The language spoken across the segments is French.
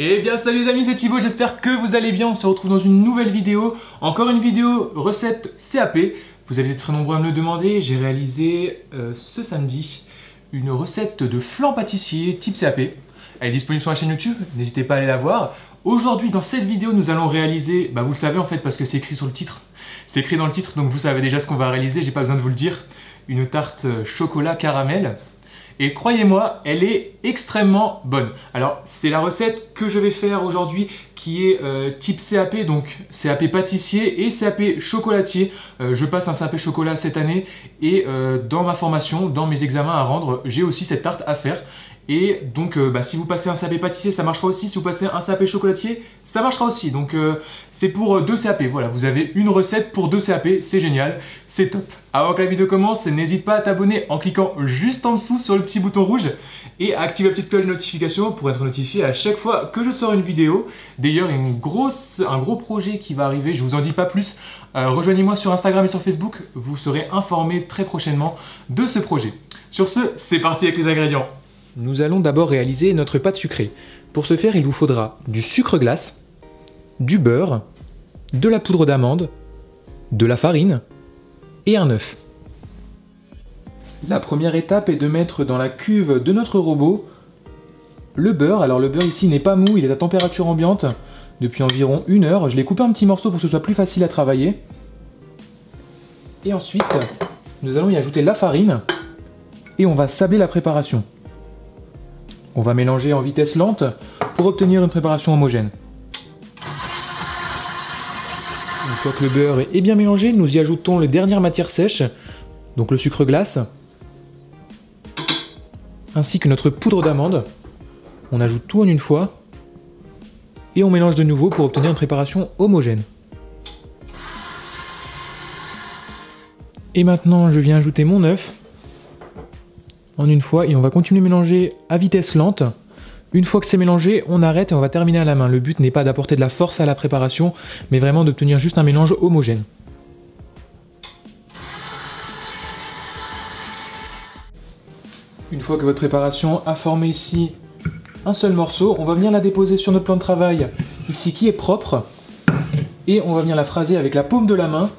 Eh bien salut les amis, c'est Thibaut, j'espère que vous allez bien. On se retrouve dans une nouvelle vidéo, encore une vidéo recette CAP. Vous avez été très nombreux à me le demander, j'ai réalisé ce samedi une recette de flan pâtissier type CAP. Elle est disponible sur ma chaîne YouTube, n'hésitez pas à aller la voir. Aujourd'hui dans cette vidéo nous allons réaliser, vous le savez en fait parce que c'est écrit sur le titre. C'est écrit dans le titre donc vous savez déjà ce qu'on va réaliser, j'ai pas besoin de vous le dire. Une tarte chocolat caramel. Et croyez-moi, elle est extrêmement bonne. Alors, c'est la recette que je vais faire aujourd'hui qui est type CAP, donc CAP pâtissier et CAP chocolatier. Je passe un CAP chocolat cette année et dans ma formation, dans mes examens à rendre, j'ai aussi cette tarte à faire. Et donc, si vous passez un CAP pâtissier, ça marchera aussi. Si vous passez un CAP chocolatier, ça marchera aussi. Donc, c'est pour 2 CAP. Voilà, vous avez une recette pour 2 CAP. C'est génial, c'est top. Avant que la vidéo commence, n'hésite pas à t'abonner en cliquant juste en dessous sur le petit bouton rouge et à activer la petite cloche de notification pour être notifié à chaque fois que je sors une vidéo. D'ailleurs, il y a un gros projet qui va arriver, je vous en dis pas plus. Rejoignez-moi sur Instagram et sur Facebook, vous serez informés très prochainement de ce projet. Sur ce, c'est parti avec les ingrédients. Nous allons d'abord réaliser notre pâte sucrée. Pour ce faire, il vous faudra du sucre glace, du beurre, de la poudre d'amande, de la farine et un œuf. La première étape est de mettre dans la cuve de notre robot le beurre. Alors le beurre ici n'est pas mou, il est à température ambiante depuis environ 1 heure. Je l'ai coupé en petits morceaux pour que ce soit plus facile à travailler. Et ensuite, nous allons y ajouter la farine et on va sabler la préparation. On va mélanger en vitesse lente pour obtenir une préparation homogène. Une fois que le beurre est bien mélangé, nous y ajoutons les dernières matières sèches, donc le sucre glace, ainsi que notre poudre d'amande. On ajoute tout en une fois et on mélange de nouveau pour obtenir une préparation homogène. Et maintenant, je viens ajouter mon œuf en une fois et on va continuer à mélanger à vitesse lente. Une fois que c'est mélangé, on arrête et on va terminer à la main. Le but n'est pas d'apporter de la force à la préparation, mais vraiment d'obtenir juste un mélange homogène. Une fois que votre préparation a formé ici un seul morceau, on va venir la déposer sur notre plan de travail, ici qui est propre, et on va venir la phraser avec la paume de la main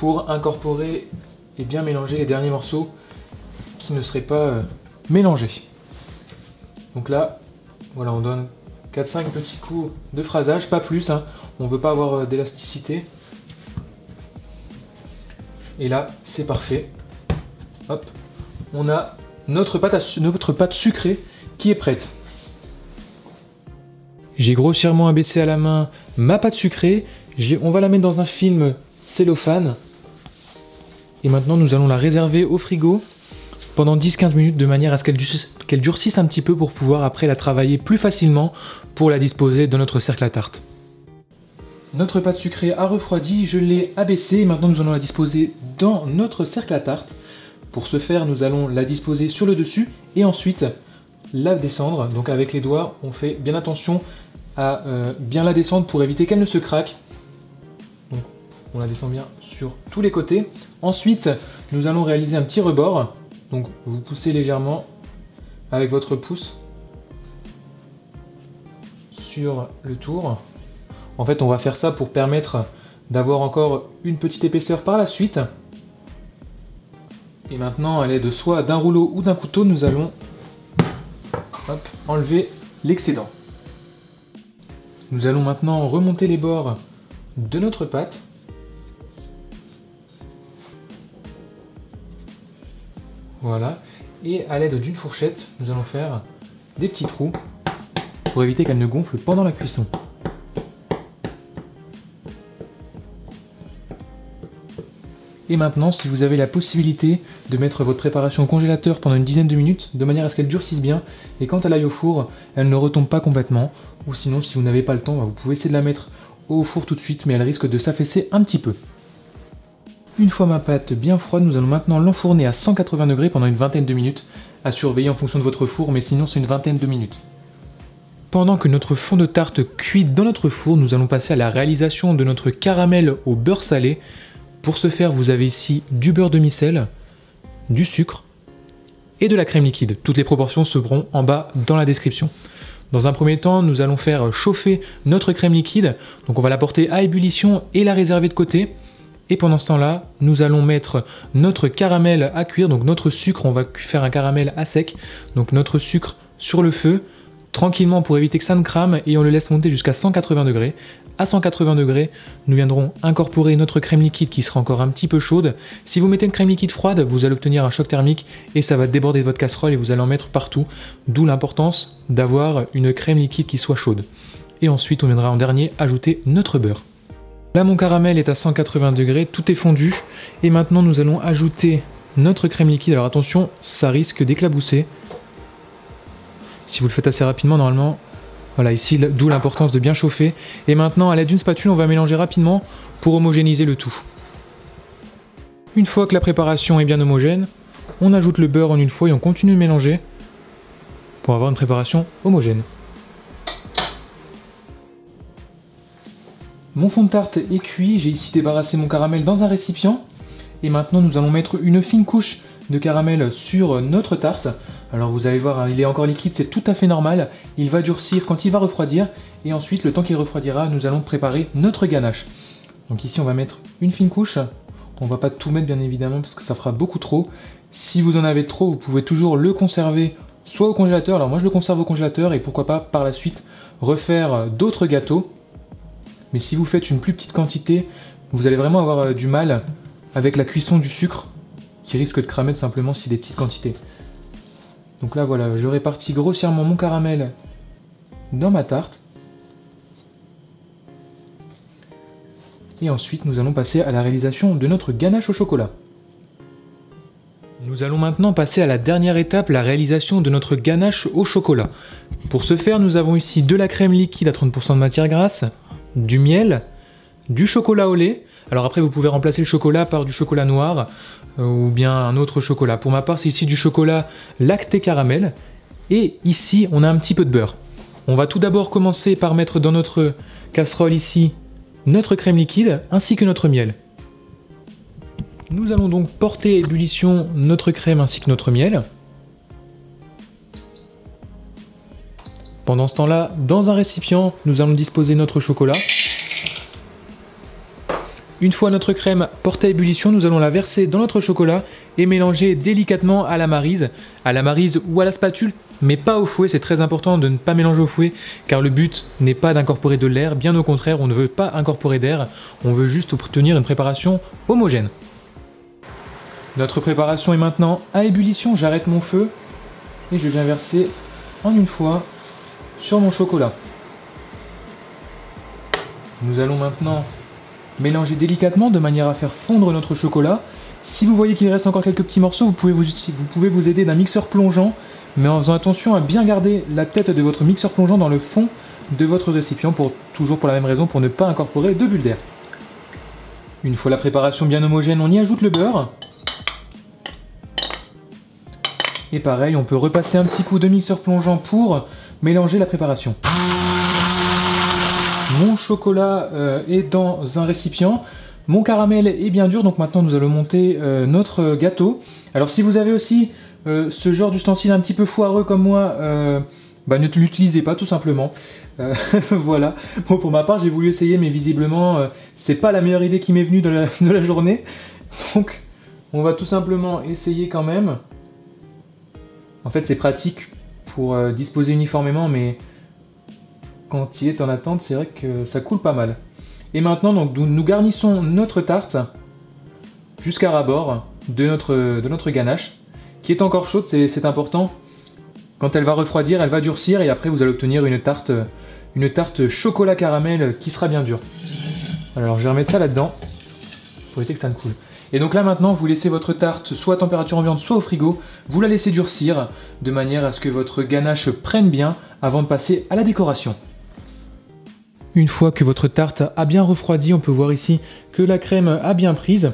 pour incorporer et bien mélanger les derniers morceaux qui ne seraient pas mélangés. Donc là, voilà, on donne 4-5 petits coups de phrasage, pas plus, hein. On ne veut pas avoir d'élasticité. Et là, c'est parfait. Hop, on a notre pâte sucrée qui est prête. J'ai grossièrement abaissé à la main ma pâte sucrée. On va la mettre dans un film cellophane. Et maintenant, nous allons la réserver au frigo pendant 10-15 minutes de manière à ce qu'elle durcisse un petit peu pour pouvoir après la travailler plus facilement pour la disposer dans notre cercle à tarte. Notre pâte sucrée a refroidi, je l'ai abaissée et maintenant nous allons la disposer dans notre cercle à tarte. Pour ce faire, nous allons la disposer sur le dessus et ensuite la descendre. Donc avec les doigts, on fait bien attention à bien la descendre pour éviter qu'elle ne se craque. Donc on la descend bien sur tous les côtés. Ensuite, nous allons réaliser un petit rebord. Donc vous poussez légèrement avec votre pouce sur le tour. En fait, on va faire ça pour permettre d'avoir encore une petite épaisseur par la suite. Et maintenant, à l'aide soit d'un rouleau ou d'un couteau, nous allons enlever l'excédent. Nous allons maintenant remonter les bords de notre pâte. Voilà, et à l'aide d'une fourchette, nous allons faire des petits trous pour éviter qu'elle ne gonfle pendant la cuisson. Et maintenant, si vous avez la possibilité de mettre votre préparation au congélateur pendant une dizaine de minutes, de manière à ce qu'elle durcisse bien, et quand elle aille au four, elle ne retombe pas complètement. Ou sinon, si vous n'avez pas le temps, vous pouvez essayer de la mettre au four tout de suite, mais elle risque de s'affaisser un petit peu. Une fois ma pâte bien froide, nous allons maintenant l'enfourner à 180 degrés pendant une vingtaine de minutes, à surveiller en fonction de votre four, mais sinon c'est une vingtaine de minutes. Pendant que notre fond de tarte cuit dans notre four, nous allons passer à la réalisation de notre caramel au beurre salé. Pour ce faire, vous avez ici du beurre demi-sel, du sucre et de la crème liquide. Toutes les proportions seront en bas dans la description. Dans un premier temps, nous allons faire chauffer notre crème liquide. Donc on va la porter à ébullition et la réserver de côté. Et pendant ce temps-là, nous allons mettre notre caramel à cuire, donc notre sucre, on va faire un caramel à sec. Donc notre sucre sur le feu, tranquillement pour éviter que ça ne crame, et on le laisse monter jusqu'à 180 degrés. À 180 degrés, nous viendrons incorporer notre crème liquide qui sera encore un petit peu chaude. Si vous mettez une crème liquide froide, vous allez obtenir un choc thermique et ça va déborder de votre casserole et vous allez en mettre partout. D'où l'importance d'avoir une crème liquide qui soit chaude. Et ensuite, on viendra en dernier ajouter notre beurre. Là, mon caramel est à 180 degrés, tout est fondu. Et maintenant, nous allons ajouter notre crème liquide. Alors attention, ça risque d'éclabousser. Si vous le faites assez rapidement, normalement... Voilà, ici, d'où l'importance de bien chauffer. Et maintenant, à l'aide d'une spatule, on va mélanger rapidement pour homogénéiser le tout. Une fois que la préparation est bien homogène, on ajoute le beurre en une fois et on continue de mélanger pour avoir une préparation homogène. Mon fond de tarte est cuit, j'ai ici débarrassé mon caramel dans un récipient. Et maintenant, nous allons mettre une fine couche de caramel sur notre tarte. Alors vous allez voir, hein, il est encore liquide, c'est tout à fait normal. Il va durcir quand il va refroidir. Et ensuite, le temps qu'il refroidira, nous allons préparer notre ganache. Donc ici, on va mettre une fine couche. On ne va pas tout mettre, bien évidemment, parce que ça fera beaucoup trop. Si vous en avez trop, vous pouvez toujours le conserver soit au congélateur. Alors moi, je le conserve au congélateur et pourquoi pas, par la suite, refaire d'autres gâteaux. Mais si vous faites une plus petite quantité, vous allez vraiment avoir du mal avec la cuisson du sucre qui risque de cramer tout simplement si des petites quantités. Donc là voilà, je répartis grossièrement mon caramel dans ma tarte. Et ensuite nous allons passer à la réalisation de notre ganache au chocolat. Nous allons maintenant passer à la dernière étape, la réalisation de notre ganache au chocolat. Pour ce faire, nous avons ici de la crème liquide à 30% de matière grasse, du miel, du chocolat au lait. Alors après, vous pouvez remplacer le chocolat par du chocolat noir ou bien un autre chocolat. Pour ma part, c'est ici du chocolat lacté caramel. Et ici, on a un petit peu de beurre. On va tout d'abord commencer par mettre dans notre casserole ici notre crème liquide ainsi que notre miel. Nous allons donc porter à ébullition notre crème ainsi que notre miel. Pendant ce temps-là, dans un récipient, nous allons disposer notre chocolat. Une fois notre crème portée à ébullition, nous allons la verser dans notre chocolat et mélanger délicatement à la maryse ou à la spatule, mais pas au fouet. C'est très important de ne pas mélanger au fouet car le but n'est pas d'incorporer de l'air, bien au contraire, on ne veut pas incorporer d'air, on veut juste obtenir une préparation homogène. Notre préparation est maintenant à ébullition, j'arrête mon feu et je viens verser en une fois sur mon chocolat. Nous allons maintenant mélanger délicatement de manière à faire fondre notre chocolat. Si vous voyez qu'il reste encore quelques petits morceaux, vous pouvez vous aider d'un mixeur plongeant, mais en faisant attention à bien garder la tête de votre mixeur plongeant dans le fond de votre récipient, toujours pour la même raison, pour ne pas incorporer de bulles d'air. Une fois la préparation bien homogène, on y ajoute le beurre. Et pareil, on peut repasser un petit coup de mixeur plongeant pour mélanger la préparation. Mon chocolat est dans un récipient, mon caramel est bien dur, donc maintenant nous allons monter notre gâteau. Alors si vous avez aussi ce genre d'ustensile un petit peu foireux comme moi, ne l'utilisez pas tout simplement. Voilà, bon, pour ma part j'ai voulu essayer, mais visiblement c'est pas la meilleure idée qui m'est venue de la journée. Donc on va tout simplement essayer quand même. En fait c'est pratique pour disposer uniformément, mais quand il est en attente, c'est vrai que ça coule pas mal. Et maintenant, donc, nous garnissons notre tarte jusqu'à ras-bord de notre ganache, qui est encore chaude, c'est important. Quand elle va refroidir, elle va durcir, et après vous allez obtenir une tarte chocolat caramel qui sera bien dure. Alors je vais remettre ça là-dedans, pour éviter que ça ne coule. Et donc là maintenant, vous laissez votre tarte soit à température ambiante, soit au frigo, vous la laissez durcir, de manière à ce que votre ganache prenne bien avant de passer à la décoration. Une fois que votre tarte a bien refroidi, on peut voir ici que la crème a bien prise.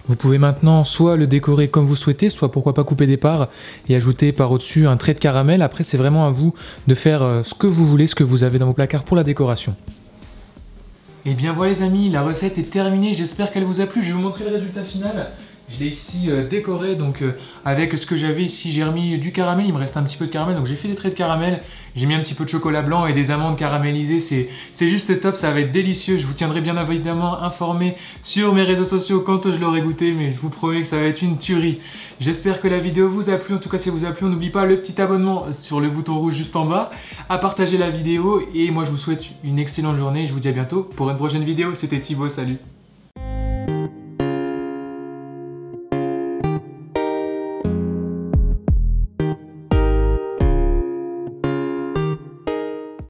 Vous pouvez maintenant soit le décorer comme vous souhaitez, soit pourquoi pas couper des parts et ajouter par au-dessus un trait de caramel. Après, c'est vraiment à vous de faire ce que vous voulez, ce que vous avez dans vos placards pour la décoration. Et bien voilà les amis, la recette est terminée, j'espère qu'elle vous a plu. Je vais vous montrer le résultat final Je l'ai ici décoré donc avec ce que j'avais ici. J'ai remis du caramel, il me reste un petit peu de caramel, donc j'ai fait des traits de caramel. J'ai mis un petit peu de chocolat blanc et des amandes caramélisées. C'est juste top, ça va être délicieux. Je vous tiendrai bien évidemment informé sur mes réseaux sociaux quand je l'aurai goûté, mais je vous promets que ça va être une tuerie. J'espère que la vidéo vous a plu. En tout cas, si elle vous a plu, n'oubliez pas le petit abonnement sur le bouton rouge juste en bas, à partager la vidéo. Et moi, je vous souhaite une excellente journée. Je vous dis à bientôt pour une prochaine vidéo. C'était Thibaut, salut.